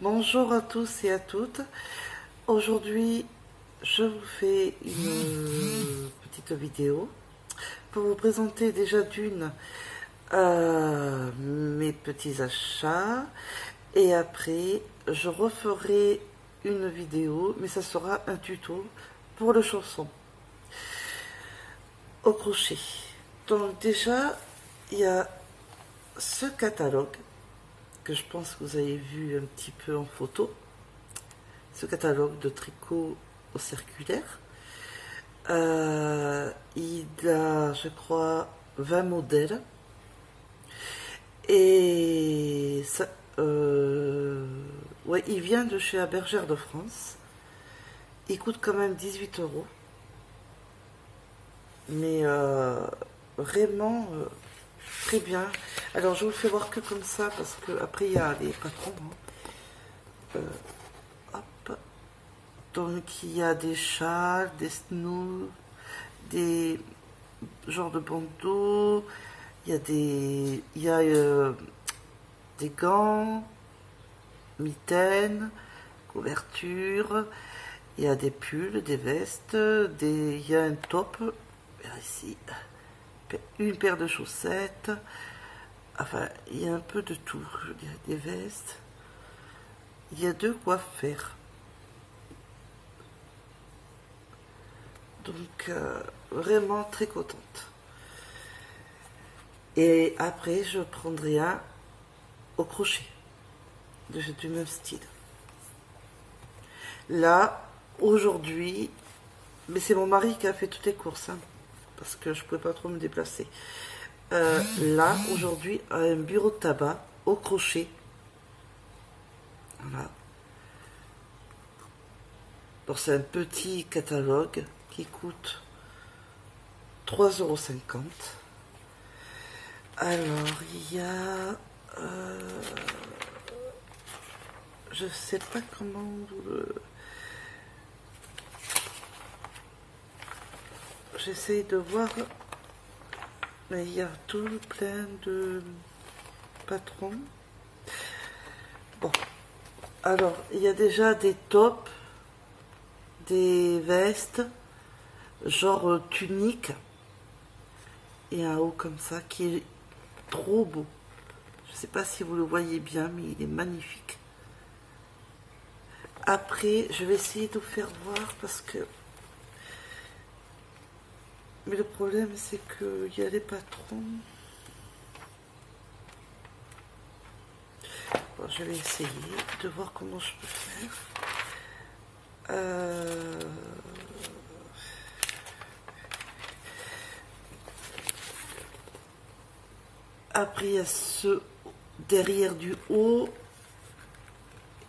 Bonjour à tous et à toutes. Aujourd'hui, je vous fais une petite vidéo pour vous présenter déjà d'une mes petits achats, et après je referai une vidéo, mais ça sera un tuto pour le chausson au crochet. Donc déjà, il y a ce catalogue que je pense que vous avez vu un petit peu en photo, ce catalogue de tricot au circulaire. Il a, je crois, 20 modèles, et ça, ouais, il vient de chez la Bergère de France. Il coûte quand même 18 €, mais vraiment très bien. Alors je vous fais voir que comme ça, parce que après il y a les patrons, hein. Hop. Donc il y a des châles, des snous, des genres de bandeaux, il y a des gants, mitaines, couvertures, il y a des pulls, des vestes, il y a un top, ici, une paire de chaussettes, enfin il y a un peu de tout, je dirais, des vestes, il y a de quoi faire. Donc vraiment très contente. Et après je prendrai un au crochet du même style. Là aujourd'hui, mais c'est mon mari qui a fait toutes les courses, hein, parce que je pouvais pas trop me déplacer. Là aujourd'hui, un bureau de tabac au crochet. Voilà. Donc c'est un petit catalogue qui coûte 3,50 €. Alors il y a je sais pas comment vous le... J'essaye de voir, mais il y a tout plein de patrons. Bon, alors il y a déjà des tops, des vestes, genre tunique, et un haut comme ça qui est trop beau. Je sais pas si vous le voyez bien, mais il est magnifique. Après, je vais essayer de vous faire voir parce que... Mais le problème, c'est qu'il y a les patrons. Bon, je vais essayer de voir comment je peux faire. Après, il y a ce derrière du haut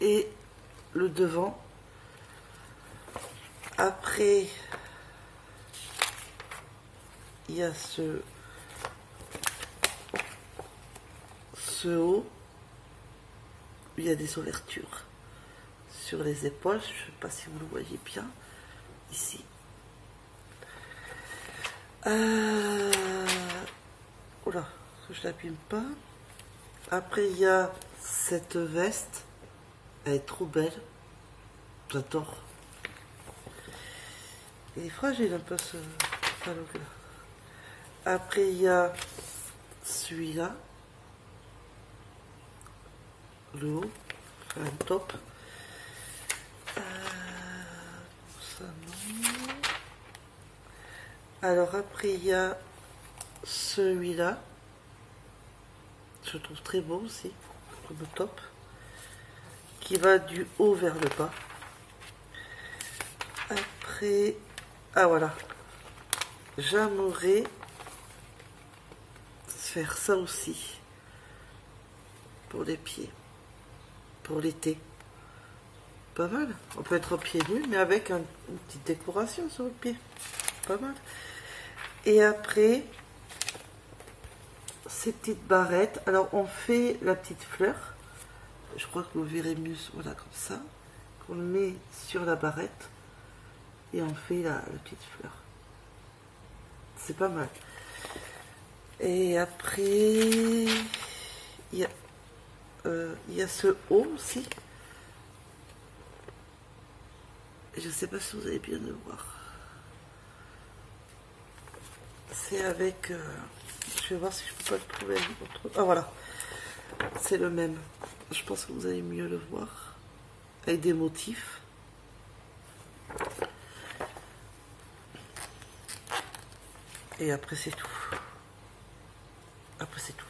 et le devant. Après, il y a ce haut. Il y a des ouvertures sur les épaules. Je ne sais pas si vous le voyez bien ici. Oula, je l'abîme pas. Après, il y a cette veste. Elle est trop belle. J'adore. Il est fragile un peu ce catalogue là. Après, il y a celui-là. Le haut. Un top. Ça, non. Alors après, il y a celui-là. Je trouve très beau aussi, comme le top, qui va du haut vers le bas. Après, ah voilà, j'aimerais faire ça aussi pour les pieds, pour l'été. Pas mal. On peut être pieds nus, mais avec une petite décoration sur le pied. Pas mal. Et après, ces petites barrettes. Alors on fait la petite fleur, je crois que vous verrez mieux, voilà, comme ça, qu'on le met sur la barrette et on fait la petite fleur. C'est pas mal. Et après il y a ce haut aussi. Je sais pas si vous allez bien le voir. C'est avec je vais voir si je peux pas le trouver. Ah voilà, c'est le même. Je pense que vous allez mieux le voir avec des motifs. Et après c'est tout. Après c'est tout.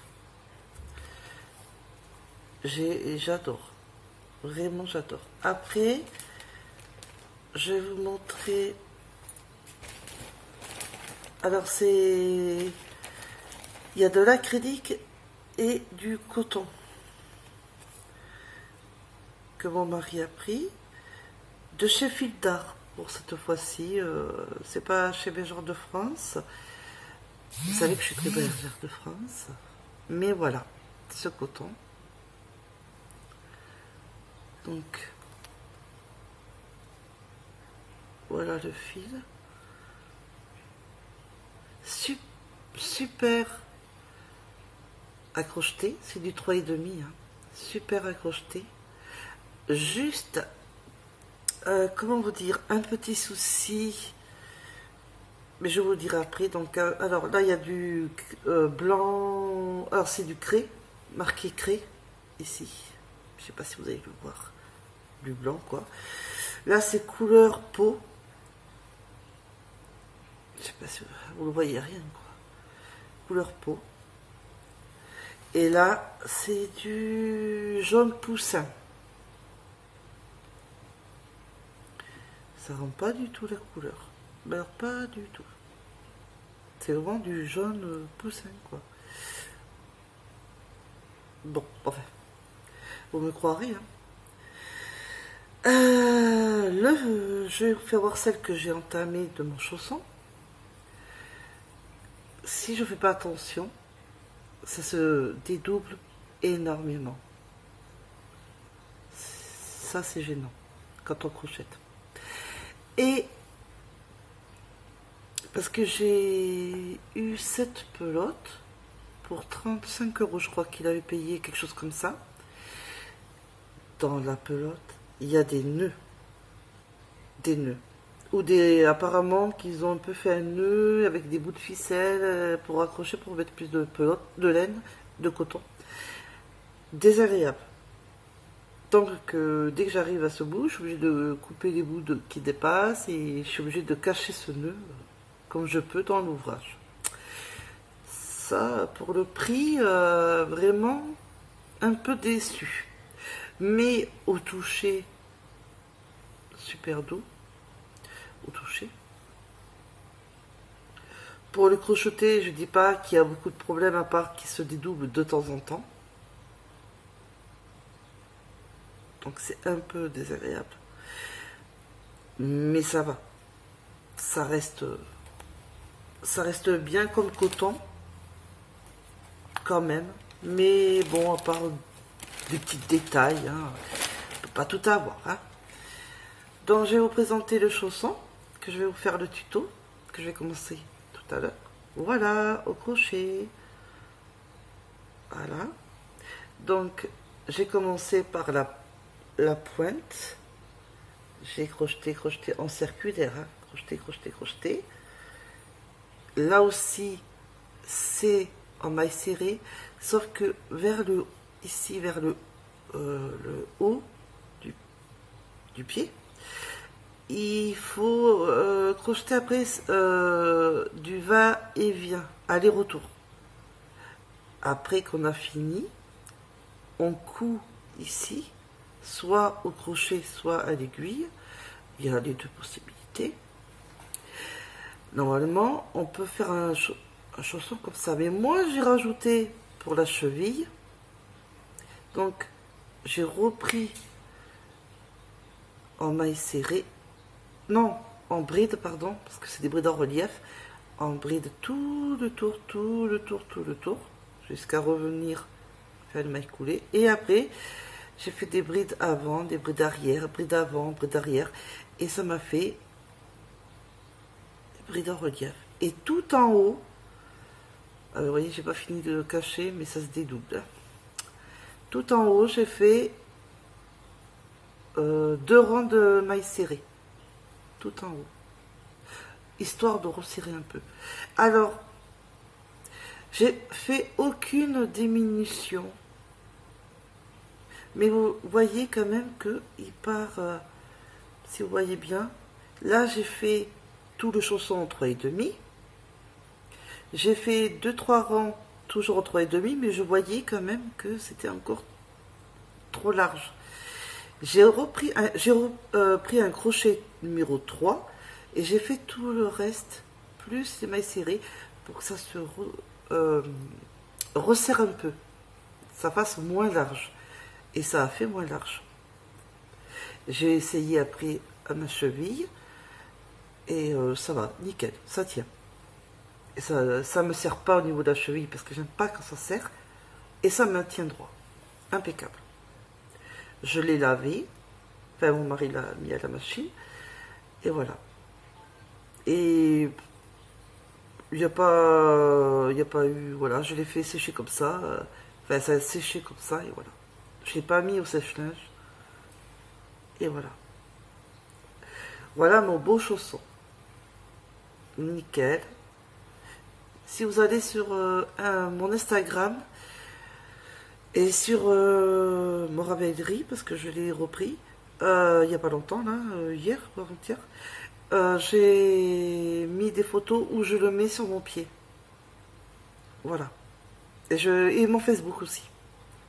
J'adore. Vraiment j'adore. Après, je vais vous montrer. Alors c'est... Il y a de l'acrylique et du coton que mon mari a pris de chez Fil d'Art pour cette fois-ci. C'est pas chez Bergère de France. Vous savez que je suis très bergère de France. Mais voilà, ce coton. Donc, voilà le fil. Super accrocheté. C'est du 3,5. Hein. Super accrocheté. Juste, comment vous dire, un petit souci. Mais je vous le dirai après. Donc, alors là, il y a du blanc. Alors, c'est du craie, marqué craie, ici. Je sais pas si vous allez le voir. Du blanc, quoi. Là, c'est couleur peau. Je sais pas si vous le voyez, rien, quoi. Couleur peau. Et là, c'est du jaune poussin. Ça rend pas du tout la couleur. Alors, pas du tout. C'est vraiment du jaune poussin, quoi. Bon, enfin. Vous me croirez, hein. Je vais vous faire voir celle que j'ai entamée de mon chausson. Si je ne fais pas attention, ça se dédouble énormément. Ça, c'est gênant quand on crochette. Et parce que j'ai eu cette pelote pour 35 €, je crois qu'il avait payé, quelque chose comme ça. Dans la pelote, il y a des nœuds. Des nœuds. Ou apparemment qu'ils ont un peu fait un nœud avec des bouts de ficelle pour accrocher, pour mettre plus de pelote, de laine, de coton. Désagréable. Donc dès que j'arrive à ce bout, je suis obligée de couper les bouts qui dépassent et je suis obligée de cacher ce nœud comme je peux dans l'ouvrage. Ça, pour le prix, vraiment un peu déçu. Mais au toucher, super doux. Au toucher. Pour le crocheter, je dis pas qu'il y a beaucoup de problèmes à part qu'il se dédouble de temps en temps. Donc c'est un peu désagréable. Mais ça va. Ça reste bien comme coton. Quand même. Mais bon, à part des petits détails, hein, on peut pas tout avoir. Hein. Donc je vais vous présenter le chausson, que je vais vous faire le tuto, que je vais commencer tout à l'heure. Voilà, au crochet. Voilà. Donc j'ai commencé par la pointe. J'ai crocheté en circulaire. Hein. Crocheté. Là aussi, c'est en maille serrée, sauf que vers le haut du pied, il faut crocheter après du va-et-vient, aller-retour. Après qu'on a fini, on coud ici, soit au crochet, soit à l'aiguille. Il y a les deux possibilités. Normalement, on peut faire un chausson comme ça. Mais moi, j'ai rajouté pour la cheville. Donc, j'ai repris en maille serrée. Non, en bride, pardon, parce que c'est des brides en relief. En bride tout le tour. jusqu'à revenir faire le maille coulé. Et après, j'ai fait des brides avant, des brides arrière, brides avant, brides arrière. Et ça m'a fait des brides en relief. Et tout en haut, alors vous voyez, j'ai pas fini de le cacher, mais ça se dédouble. Tout en haut, j'ai fait 2 rangs de mailles serrées. Tout en haut. Histoire de resserrer un peu. Alors, j'ai fait aucune diminution. Mais vous voyez quand même qu'il part, si vous voyez bien, là j'ai fait tout le chausson en 3,5. J'ai fait 2-3 rangs toujours en 3,5, mais je voyais quand même que c'était encore trop large. J'ai pris un crochet numéro 3 et j'ai fait tout le reste, plus les mailles serrées, pour que ça se resserre un peu, ça fasse moins large. Et ça a fait moins large. J'ai essayé après à ma cheville et ça va, nickel, ça tient. Et ça me serre pas au niveau de la cheville parce que j'aime pas quand ça serre. Et ça me tient droit, impeccable. Je l'ai lavé, enfin mon mari l'a mis à la machine et voilà. Et il n'y a pas eu, voilà, je l'ai fait sécher comme ça. Enfin, ça a séché comme ça et voilà. Je l'ai pas mis au sèche-linge. Et voilà. Voilà mon beau chausson. Nickel. Si vous allez sur mon Instagram et sur mon Ravelry, parce que je l'ai repris il n'y a pas longtemps, là, hier ou avant-hier, j'ai mis des photos où je le mets sur mon pied. Voilà. Et mon Facebook aussi.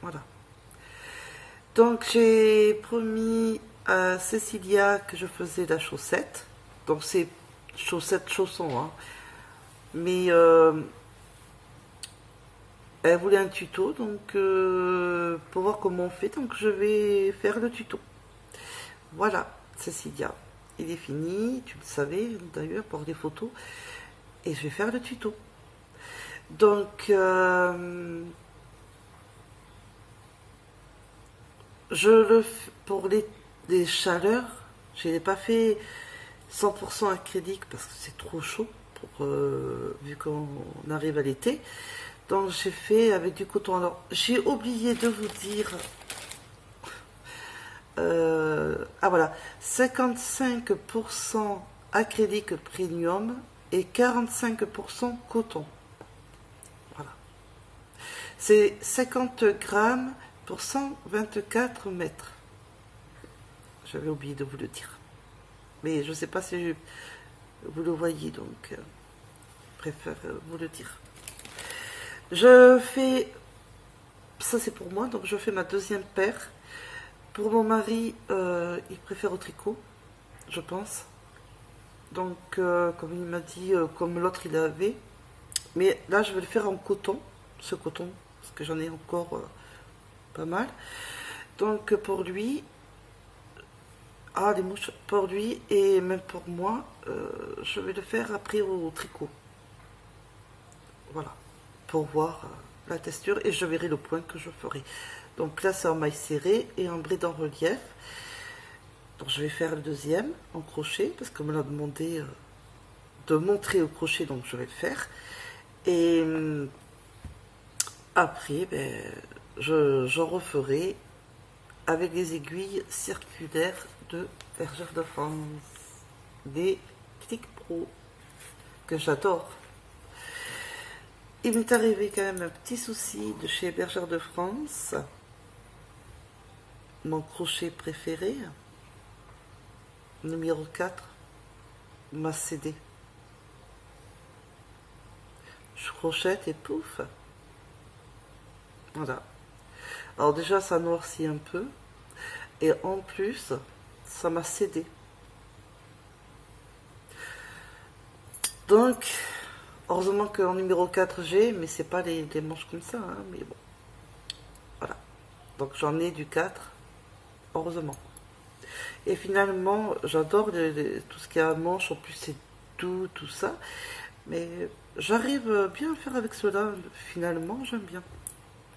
Voilà. Donc j'ai promis à Cécilia que je faisais la chaussette. Donc c'est chaussette chausson, hein. Mais elle voulait un tuto, donc pour voir comment on fait, donc je vais faire le tuto. Voilà, Cécilia, il est fini, tu le savais d'ailleurs pour les photos, et je vais faire le tuto. Donc pour les chaleurs, je n'ai pas fait 100% acrylique parce que c'est trop chaud pour, vu qu'on arrive à l'été. Donc j'ai fait avec du coton. Alors j'ai oublié de vous dire, ah voilà, 55% acrylique premium et 45% coton. Voilà. C'est 50 grammes pour 124 mètres. J'avais oublié de vous le dire. Mais je ne sais pas si vous le voyez, donc je préfère vous le dire. Je fais, ça c'est pour moi, donc je fais ma deuxième paire. Pour mon mari, il préfère au tricot, je pense. Donc, comme il m'a dit, comme l'autre il avait. Mais là, je vais le faire en coton, ce coton, parce que j'en ai encore pas mal. Donc, pour lui, les mouches, pour lui et même pour moi, je vais le faire après au tricot. Voilà, pour voir la texture et je verrai le point que je ferai. Donc là, c'est en maille serrée et en bride en relief. Donc je vais faire le deuxième en crochet parce qu'on me l'a demandé de montrer au crochet, donc je vais le faire. Et après, j'en referai avec les aiguilles circulaires de Bergère de France, des Click Pro que j'adore. Il m'est arrivé quand même un petit souci de chez Bergère de France. Mon crochet préféré, numéro 4, m'a cédé. Je crochette et pouf. Voilà. Alors déjà, ça noircit un peu. Et en plus, ça m'a cédé. Donc, heureusement qu'en numéro 4 j'ai, mais c'est pas les manches comme ça, hein, mais bon. Voilà. Donc j'en ai du 4, heureusement. Et finalement, j'adore tout ce qui est à manche, en plus c'est doux, tout ça. Mais j'arrive bien à faire avec cela. Finalement, j'aime bien.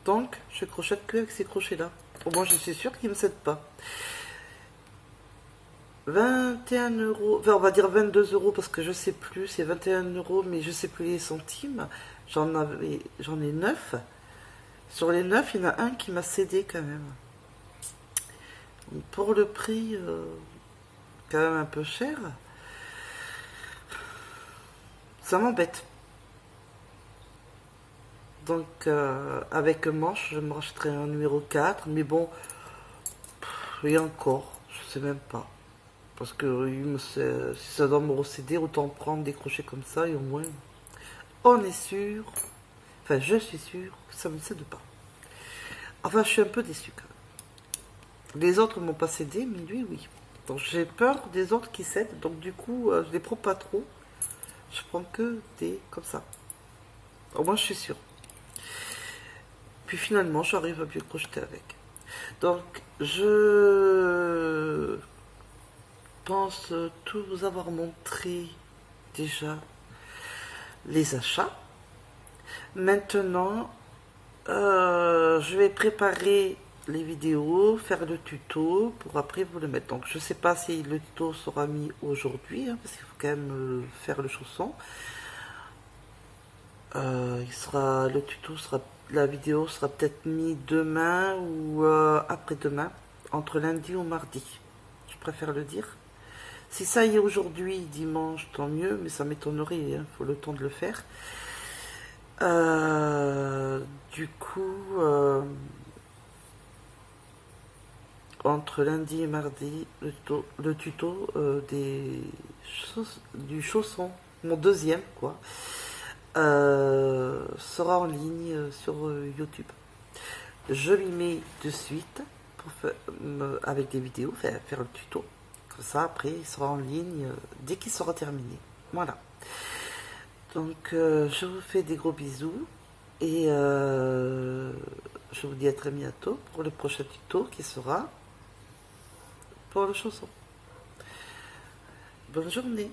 Donc, je crochète que avec ces crochets-là. Au moins, je suis sûre qu'ils ne me cèdent pas. 21 euros, enfin, on va dire 22 euros parce que je sais plus, c'est 21 euros, mais je sais plus les centimes. J'en ai 9. Sur les 9, il y en a un qui m'a cédé quand même. Donc, pour le prix, quand même un peu cher, ça m'embête. Donc, avec manche, je me rachèterai un numéro 4, mais bon, et encore, je sais même pas. Parce que si ça doit me recéder, autant prendre des crochets comme ça et au moins, on est sûr, enfin, je suis sûr que ça ne me cède pas. Enfin, je suis un peu déçue quand même. Les autres m'ont pas cédé, mais lui, oui. Donc, j'ai peur des autres qui cèdent, donc du coup, je les prends pas trop. Je prends que des comme ça. Au moins, je suis sûre. Puis finalement, j'arrive à bien crocheter avec. Donc, je pense tout vous avoir montré déjà les achats. Maintenant, je vais préparer les vidéos, faire le tuto pour après vous le mettre. Donc, je ne sais pas si le tuto sera mis aujourd'hui, hein, parce qu'il faut quand même faire le chausson. Le tuto sera, la vidéo sera peut-être mise demain ou après-demain, entre lundi ou mardi. Je préfère le dire. Si ça y est aujourd'hui, dimanche, tant mieux, mais ça m'étonnerait, il faut le temps de le faire. Du coup, entre lundi et mardi, le tuto du chausson, mon deuxième, quoi, sera en ligne sur YouTube. Je m'y mets de suite pour avec des vidéos, faire le tuto. Comme ça, après, il sera en ligne dès qu'il sera terminé. Voilà. Donc, je vous fais des gros bisous et je vous dis à très bientôt pour le prochain tuto qui sera pour le chausson. Bonne journée.